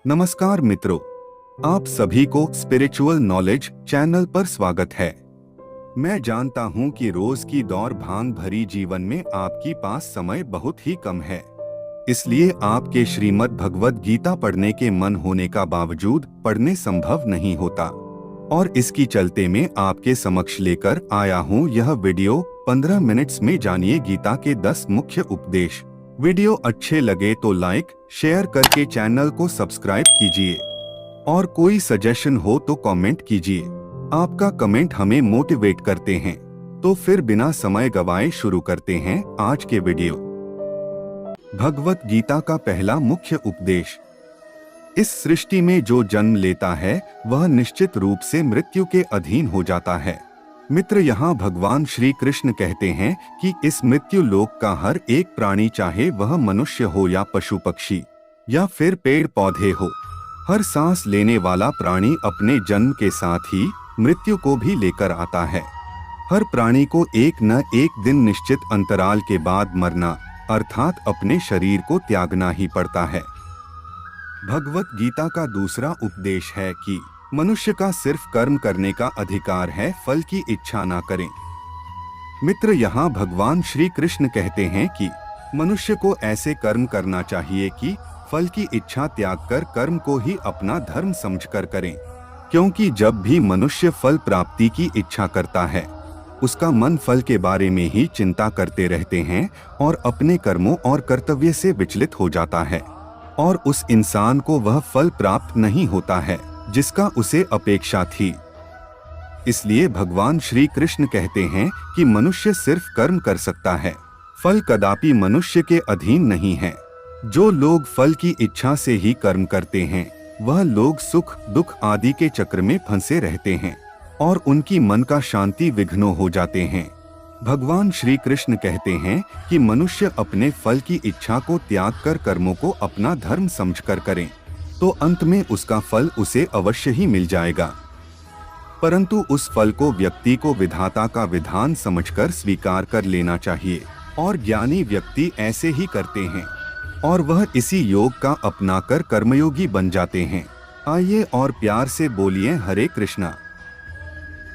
नमस्कार मित्रों, आप सभी को स्पिरिचुअल नॉलेज चैनल पर स्वागत है। मैं जानता हूं कि रोज की दौड़ भाग भरी जीवन में आपके पास समय बहुत ही कम है। इसलिए आपके श्रीमद् भगवद गीता पढ़ने के मन होने का बावजूद पढ़ने संभव नहीं होता, और इसकी चलते में आपके समक्ष लेकर आया हूं यह वीडियो। 15 मिनट्स में जानिए गीता के 10 मुख्य उपदेश। वीडियो अच्छे लगे तो लाइक शेयर करके चैनल को सब्सक्राइब कीजिए, और कोई सजेशन हो तो कमेंट कीजिए। आपका कमेंट हमें मोटिवेट करते हैं। तो फिर बिना समय गवाए शुरू करते हैं आज के वीडियो। भगवत गीता का पहला मुख्य उपदेश। इस सृष्टि में जो जन्म लेता है वह निश्चित रूप से मृत्यु के अधीन हो जाता है। मित्र, यहाँ भगवान श्री कृष्ण कहते हैं कि इस मृत्यु लोक का हर एक प्राणी, चाहे वह मनुष्य हो या पशु पक्षी या फिर पेड़ पौधे हो, हर सांस लेने वाला प्राणी अपने जन्म के साथ ही मृत्यु को भी लेकर आता है। हर प्राणी को एक न एक दिन निश्चित अंतराल के बाद मरना अर्थात अपने शरीर को त्यागना ही पड़ता है। भगवत गीता का दूसरा उपदेश है कि मनुष्य का सिर्फ कर्म करने का अधिकार है, फल की इच्छा ना करें। मित्र, यहाँ भगवान श्री कृष्ण कहते हैं कि मनुष्य को ऐसे कर्म करना चाहिए कि फल की इच्छा त्याग कर कर्म को ही अपना धर्म समझकर करें, क्योंकि जब भी मनुष्य फल प्राप्ति की इच्छा करता है उसका मन फल के बारे में ही चिंता करते रहते हैं और अपने कर्मों और कर्तव्य से विचलित हो जाता है, और उस इंसान को वह फल प्राप्त नहीं होता है जिसका उसे अपेक्षा थी। इसलिए भगवान श्री कृष्ण कहते हैं कि मनुष्य सिर्फ कर्म कर सकता है, फल कदापि मनुष्य के अधीन नहीं है। जो लोग फल की इच्छा से ही कर्म करते हैं वह लोग सुख दुख आदि के चक्र में फंसे रहते हैं और उनकी मन का शांति विघ्न हो जाते हैं। भगवान श्री कृष्ण कहते हैं कि मनुष्य अपने फल की इच्छा को त्याग कर कर्मों को अपना धर्म समझकर करें तो अंत में उसका फल उसे अवश्य ही मिल जाएगा, परंतु उस फल को व्यक्ति को विधाता का विधान समझकर स्वीकार कर लेना चाहिए, और ज्ञानी व्यक्ति ऐसे ही करते हैं और वह इसी योग का अपनाकर कर्मयोगी बन जाते हैं। आइए और प्यार से बोलिए हरे कृष्णा।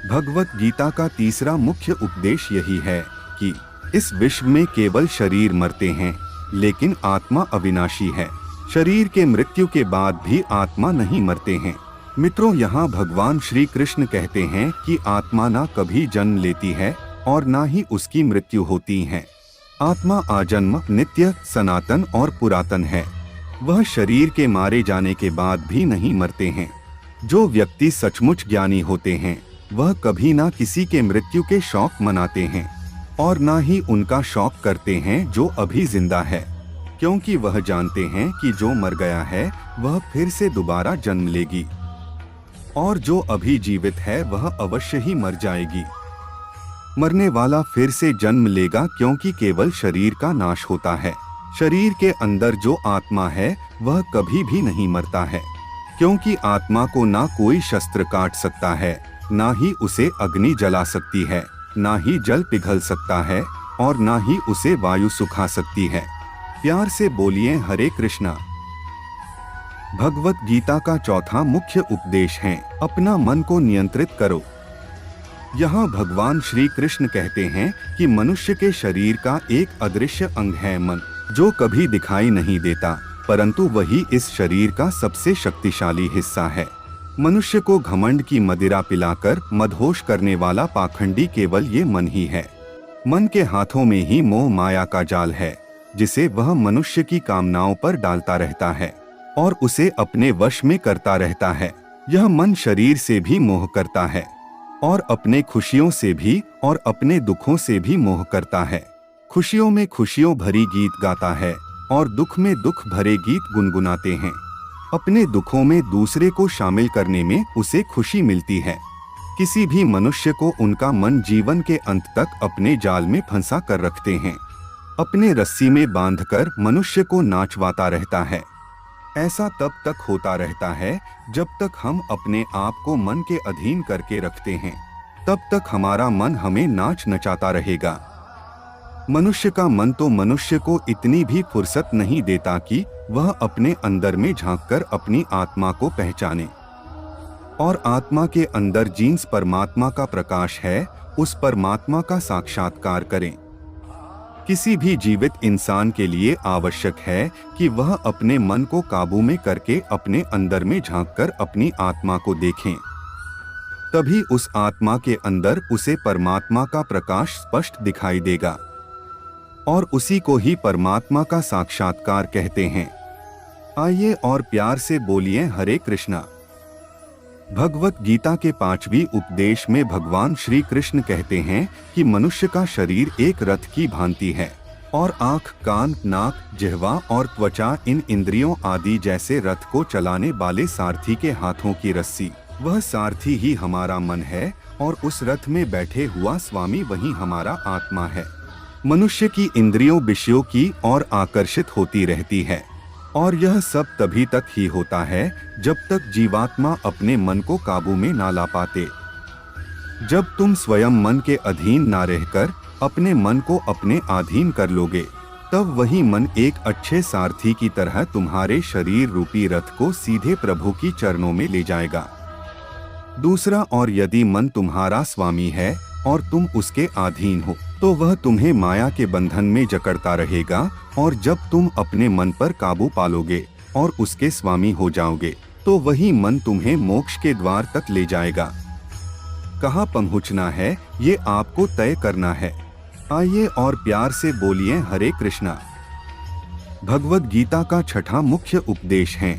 भगवत गीता का तीसरा मुख्य उपदेश यही है कि इस विश्व में केवल शरीर मरते हैं, लेकिन आत्मा अविनाशी है। शरीर के मृत्यु के बाद भी आत्मा नहीं मरते हैं। मित्रों, यहाँ भगवान श्री कृष्ण कहते हैं कि आत्मा ना कभी जन्म लेती है और ना ही उसकी मृत्यु होती है। आत्मा आजन्म, नित्य, सनातन और पुरातन है। वह शरीर के मारे जाने के बाद भी नहीं मरते हैं। जो व्यक्ति सचमुच ज्ञानी होते हैं वह कभी ना किसी के मृत्यु के शौक मनाते हैं और ना ही उनका शौक करते हैं जो अभी जिंदा है, क्योंकि वह जानते हैं कि जो मर गया है वह फिर से दोबारा जन्म लेगी, और जो अभी जीवित है वह अवश्य ही मर जाएगी। मरने वाला फिर से जन्म लेगा, क्योंकि केवल शरीर का नाश होता है। शरीर के अंदर जो आत्मा है वह कभी भी नहीं मरता है, क्योंकि आत्मा को ना कोई शस्त्र काट सकता है, ना ही उसे अग्नि जला सकती है, ना ही जल पिघल सकता है, और ना ही उसे वायु सुखा सकती है। प्यार से बोलिए हरे कृष्णा। भगवत गीता का चौथा मुख्य उपदेश है अपना मन को नियंत्रित करो। यहाँ भगवान श्री कृष्ण कहते हैं कि मनुष्य के शरीर का एक अदृश्य अंग है मन, जो कभी दिखाई नहीं देता, परंतु वही इस शरीर का सबसे शक्तिशाली हिस्सा है। मनुष्य को घमंड की मदिरा पिलाकर मदहोश करने वाला पाखंडी केवल ये मन ही है। मन के हाथों में ही मोह माया का जाल है, जिसे वह मनुष्य की कामनाओं पर डालता रहता है और उसे अपने वश में करता रहता है। यह मन शरीर से भी मोह करता है और अपने खुशियों से भी और अपने दुखों से भी मोह करता है। खुशियों में खुशियों भरी गीत गाता है और दुख में दुख भरे गीत गुनगुनाते हैं। अपने दुखों में दूसरे को शामिल करने में उसे खुशी मिलती है। किसी भी मनुष्य को उनका मन जीवन के अंत तक अपने जाल में फंसा कर रखते हैं। अपने रस्सी में बांधकर मनुष्य को नाचवाता रहता है। ऐसा तब तक होता रहता है जब तक हम अपने आप को मन के अधीन करके रखते हैं, तब तक हमारा मन हमें नाच नचाता रहेगा। मनुष्य का मन तो मनुष्य को इतनी भी फुर्सत नहीं देता कि वह अपने अंदर में झांककर अपनी आत्मा को पहचाने, और आत्मा के अंदर जिस परमात्मा का प्रकाश है उस परमात्मा का साक्षात्कार करें। किसी भी जीवित इंसान के लिए आवश्यक है कि वह अपने मन को काबू में करके अपने अंदर में झांककर अपनी आत्मा को देखें। तभी उस आत्मा के अंदर उसे परमात्मा का प्रकाश स्पष्ट दिखाई देगा, और उसी को ही परमात्मा का साक्षात्कार कहते हैं। आइए और प्यार से बोलिए हरे कृष्णा। भगवत गीता के 5वीं उपदेश में भगवान श्री कृष्ण कहते हैं कि मनुष्य का शरीर एक रथ की भांति है, और आँख, कान, नाक, जिह्वा और त्वचा इन इंद्रियों आदि जैसे रथ को चलाने वाले सारथी के हाथों की रस्सी, वह सारथी ही हमारा मन है, और उस रथ में बैठे हुआ स्वामी वही हमारा आत्मा है। मनुष्य की इंद्रियों विषयों की ओर आकर्षित होती रहती है, और यह सब तभी तक ही होता है जब तक जीवात्मा अपने मन को काबू में ना ला पाते। जब तुम स्वयं मन के अधीन ना रहकर अपने मन को अपने अधीन कर लोगे, तब वही मन एक अच्छे सारथी की तरह तुम्हारे शरीर रूपी रथ को सीधे प्रभु की चरणों में ले जाएगा। दूसरा, और यदि मन तुम्हारा स्वामी है और तुम उसके अधीन हो, तो वह तुम्हें माया के बंधन में जकड़ता रहेगा, और जब तुम अपने मन पर काबू पालोगे और उसके स्वामी हो जाओगे, तो वही मन तुम्हें मोक्ष के द्वार तक ले जाएगा। कहाँ पहुँचना है ये आपको तय करना है। आइए और प्यार से बोलिए हरे कृष्णा। भगवत गीता का 6वां मुख्य उपदेश है।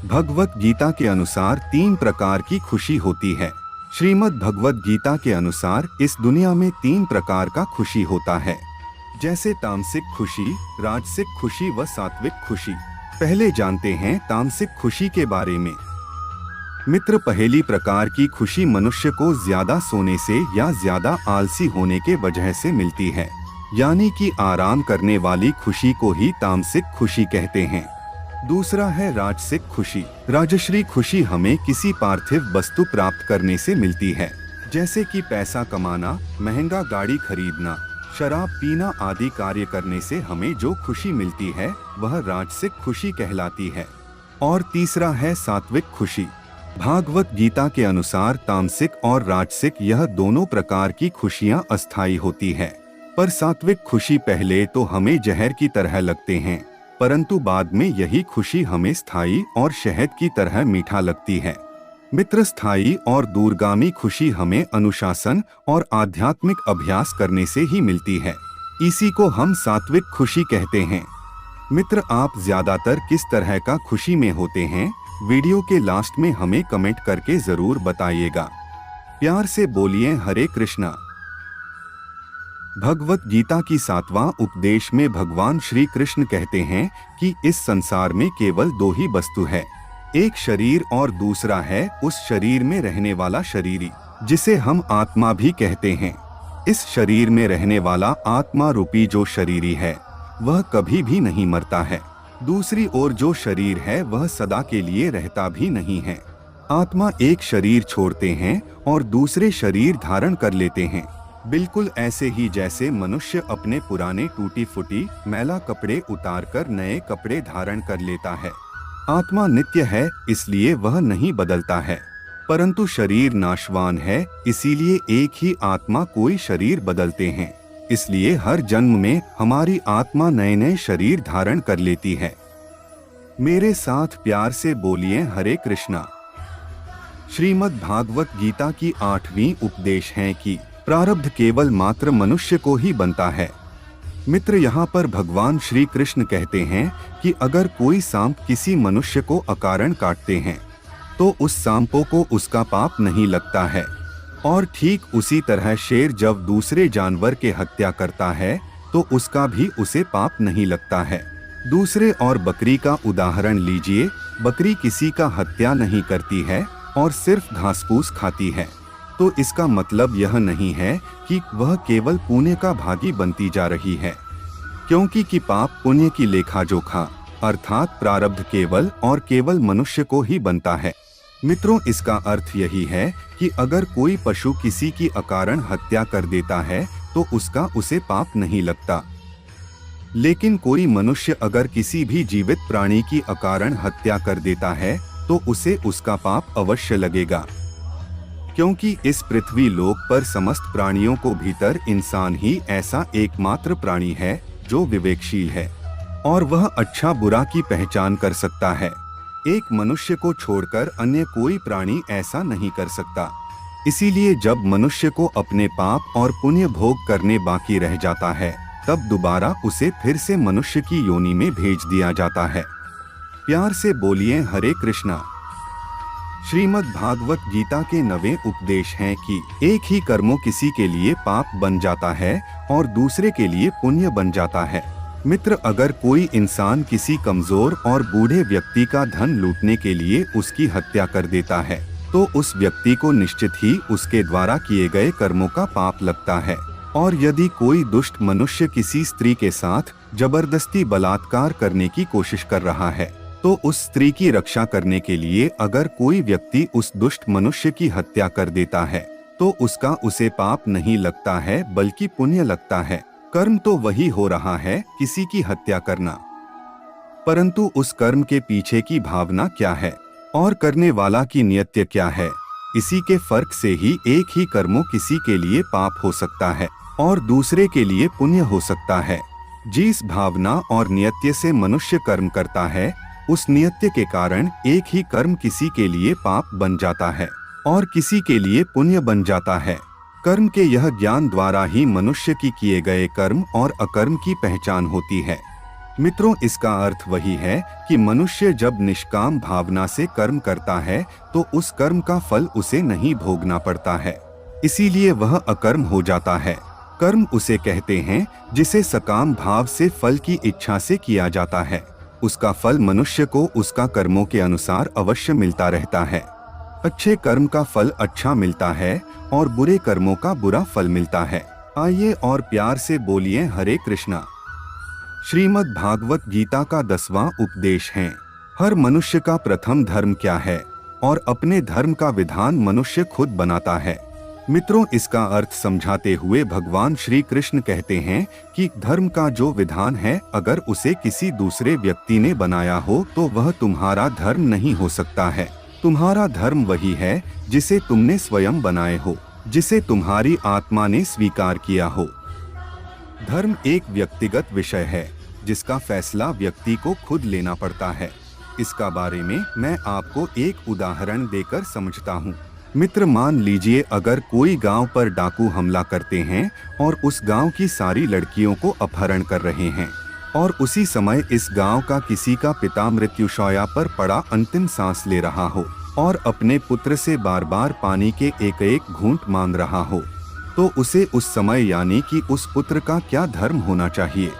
भगवत गीता के अनुसार 3 प्रकार की खुशी होती है। श्रीमद् भगवत गीता के अनुसार इस दुनिया में 3 प्रकार का खुशी होता है, जैसे तामसिक खुशी, राजसिक खुशी व सात्विक खुशी। पहले जानते हैं तामसिक खुशी के बारे में। मित्र, पहली प्रकार की खुशी मनुष्य को ज्यादा सोने से या ज्यादा आलसी होने के वजह से मिलती है, यानी कि आराम करने वाली खुशी को ही तामसिक खुशी कहते हैं। दूसरा है राजसिक खुशी। राजश्री खुशी हमें किसी पार्थिव वस्तु प्राप्त करने से मिलती है, जैसे कि पैसा कमाना, महंगा गाड़ी खरीदना, शराब पीना आदि कार्य करने से हमें जो खुशी मिलती है वह राजसिक खुशी कहलाती है। और तीसरा है सात्विक खुशी। भागवत गीता के अनुसार तामसिक और राजसिक यह दोनों प्रकार की खुशियां अस्थायी होती है, पर सात्विक खुशी पहले तो हमें जहर की तरह लगते हैं, परंतु बाद में यही खुशी हमें स्थायी और शहद की तरह मीठा लगती है। मित्र, स्थायी और दूरगामी खुशी हमें अनुशासन और आध्यात्मिक अभ्यास करने से ही मिलती है। इसी को हम सात्विक खुशी कहते हैं। मित्र, आप ज्यादातर किस तरह का खुशी में होते हैं? वीडियो के लास्ट में हमें कमेंट करके जरूर बताइएगा। प्यार से बोलिए हरे कृष्णा। भगवत गीता की 7वां उपदेश में भगवान श्री कृष्ण कहते हैं कि इस संसार में केवल 2 ही वस्तु है, एक शरीर और दूसरा है उस शरीर में रहने वाला शरीरी, जिसे हम आत्मा भी कहते हैं। इस शरीर में रहने वाला आत्मा रूपी जो शरीरी है वह कभी भी नहीं मरता है। दूसरी ओर जो शरीर है वह सदा के लिए रहता भी नहीं है। आत्मा एक शरीर छोड़ते हैं और दूसरे शरीर धारण कर लेते हैं, बिल्कुल ऐसे ही जैसे मनुष्य अपने पुराने टूटी फूटी मैला कपड़े उतारकर नए कपड़े धारण कर लेता है। आत्मा नित्य है, इसलिए वह नहीं बदलता है, परंतु शरीर नाशवान है, इसीलिए एक ही आत्मा कोई शरीर बदलते हैं। इसलिए हर जन्म में हमारी आत्मा नए नए शरीर धारण कर लेती है। मेरे साथ प्यार से बोलिए हरे कृष्णा। श्रीमद् भागवत गीता की 8वीं उपदेश है कि प्रारब्ध केवल मात्र मनुष्य को ही बनता है। मित्र, यहाँ पर भगवान श्री कृष्ण कहते हैं कि अगर कोई सांप किसी मनुष्य को अकारण काटते हैं तो उस सांपों को उसका पाप नहीं लगता है, और ठीक उसी तरह शेर जब दूसरे जानवर के हत्या करता है तो उसका भी उसे पाप नहीं लगता है। दूसरे और बकरी का उदाहरण लीजिए। बकरी किसी का हत्या नहीं करती है और सिर्फ घास फूस खाती है, तो इसका मतलब यह नहीं है कि वह केवल पुण्य का भागी बनती जा रही है, क्योंकि कि पाप पुण्य की लेखा जोखा अर्थात प्रारब्ध केवल और केवल मनुष्य को ही बनता है। मित्रों, इसका अर्थ यही है कि अगर कोई पशु किसी की अकारण हत्या कर देता है तो उसका उसे पाप नहीं लगता, लेकिन कोई मनुष्य अगर किसी भी जीवित प्राणी की अकारण हत्या कर देता है तो उसे उसका पाप अवश्य लगेगा, क्योंकि इस पृथ्वी लोक पर समस्त प्राणियों को भीतर इंसान ही ऐसा एकमात्र प्राणी है जो विवेकशील है और वह अच्छा बुरा की पहचान कर सकता है। एक मनुष्य को छोड़कर अन्य कोई प्राणी ऐसा नहीं कर सकता। इसीलिए जब मनुष्य को अपने पाप और पुण्य भोग करने बाकी रह जाता है तब दोबारा उसे फिर से मनुष्य की योनि में भेज दिया जाता है। प्यार से बोलिए हरे कृष्णा। श्रीमद् भागवत गीता के 9वें उपदेश हैं कि एक ही कर्मों किसी के लिए पाप बन जाता है और दूसरे के लिए पुण्य बन जाता है। मित्र, अगर कोई इंसान किसी कमजोर और बूढ़े व्यक्ति का धन लूटने के लिए उसकी हत्या कर देता है तो उस व्यक्ति को निश्चित ही उसके द्वारा किए गए कर्मों का पाप लगता है। और यदि कोई दुष्ट मनुष्य किसी स्त्री के साथ जबरदस्ती बलात्कार करने की कोशिश कर रहा है तो उस स्त्री की रक्षा करने के लिए अगर कोई व्यक्ति उस दुष्ट मनुष्य की हत्या कर देता है तो उसका उसे पाप नहीं लगता है बल्कि पुण्य लगता है। कर्म तो वही हो रहा है, किसी की हत्या करना, परंतु उस कर्म के पीछे की भावना क्या है और करने वाला की नियत क्या है, इसी के फर्क से ही एक ही कर्मों किसी के लिए पाप हो सकता है और दूसरे के लिए पुण्य हो सकता है। जिस भावना और नियत से मनुष्य कर्म करता है उस नियत के कारण एक ही कर्म किसी के लिए पाप बन जाता है और किसी के लिए पुण्य बन जाता है। कर्म के यह ज्ञान द्वारा ही मनुष्य की किए गए कर्म और अकर्म की पहचान होती है। मित्रों, इसका अर्थ वही है कि मनुष्य जब निष्काम भावना से कर्म करता है तो उस कर्म का फल उसे नहीं भोगना पड़ता है, इसीलिए वह अकर्म हो जाता है। कर्म उसे कहते हैं जिसे सकाम भाव से फल की इच्छा से किया जाता है। उसका फल मनुष्य को उसका कर्मों के अनुसार अवश्य मिलता रहता है। अच्छे कर्म का फल अच्छा मिलता है और बुरे कर्मों का बुरा फल मिलता है। आइए और प्यार से बोलिए हरे कृष्णा। श्रीमद् भागवत गीता का 10वां उपदेश है, हर मनुष्य का प्रथम धर्म क्या है और अपने धर्म का विधान मनुष्य खुद बनाता है। मित्रों, इसका अर्थ समझाते हुए भगवान श्री कृष्ण कहते हैं कि धर्म का जो विधान है अगर उसे किसी दूसरे व्यक्ति ने बनाया हो तो वह तुम्हारा धर्म नहीं हो सकता है। तुम्हारा धर्म वही है जिसे तुमने स्वयं बनाए हो, जिसे तुम्हारी आत्मा ने स्वीकार किया हो। धर्म एक व्यक्तिगत विषय है जिसका फैसला व्यक्ति को खुद लेना पड़ता है। इसका बारे में मैं आपको एक उदाहरण देकर समझता हूँ। मित्र, मान लीजिए अगर कोई गांव पर डाकू हमला करते हैं और उस गांव की सारी लड़कियों को अपहरण कर रहे हैं और उसी समय इस गांव का किसी का पिता मृत्युशैया पर पड़ा अंतिम सांस ले रहा हो और अपने पुत्र से बार बार पानी के एक एक घूंट मांग रहा हो, तो उसे उस समय यानी कि उस पुत्र का क्या धर्म होना चाहिए?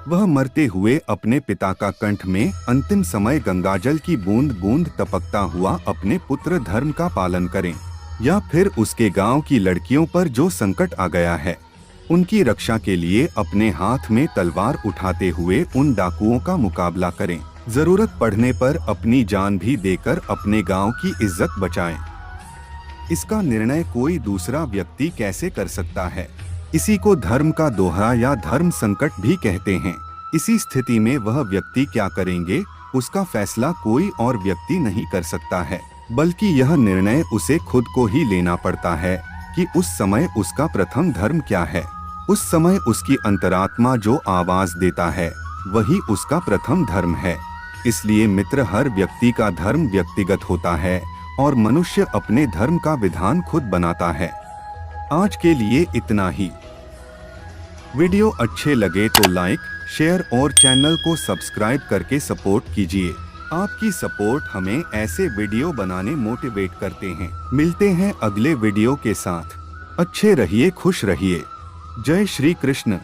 वह मरते हुए अपने पिता का कंठ में अंतिम समय गंगाजल की बूंद बूंद टपकता हुआ अपने पुत्र धर्म का पालन करें, या फिर उसके गांव की लड़कियों पर जो संकट आ गया है उनकी रक्षा के लिए अपने हाथ में तलवार उठाते हुए उन डाकुओं का मुकाबला करें, जरूरत पड़ने पर अपनी जान भी देकर अपने गांव की इज्जत बचाएं। इसका निर्णय कोई दूसरा व्यक्ति कैसे कर सकता है? इसी को धर्म का दोहरा या धर्म संकट भी कहते हैं। इसी स्थिति में वह व्यक्ति क्या करेंगे उसका फैसला कोई और व्यक्ति नहीं कर सकता है, बल्कि यह निर्णय उसे खुद को ही लेना पड़ता है कि उस समय उसका प्रथम धर्म क्या है। उस समय उसकी अंतरात्मा जो आवाज देता है वही उसका प्रथम धर्म है। इसलिए मित्र, हर व्यक्ति का धर्म व्यक्तिगत होता है और मनुष्य अपने धर्म का विधान खुद बनाता है। आज के लिए इतना ही। वीडियो अच्छे लगे तो लाइक, शेयर और चैनल को सब्सक्राइब करके सपोर्ट कीजिए। आपकी सपोर्ट हमें ऐसे वीडियो बनाने मोटिवेट करते हैं। मिलते हैं अगले वीडियो के साथ। अच्छे रहिए, खुश रहिए। जय श्री कृष्ण।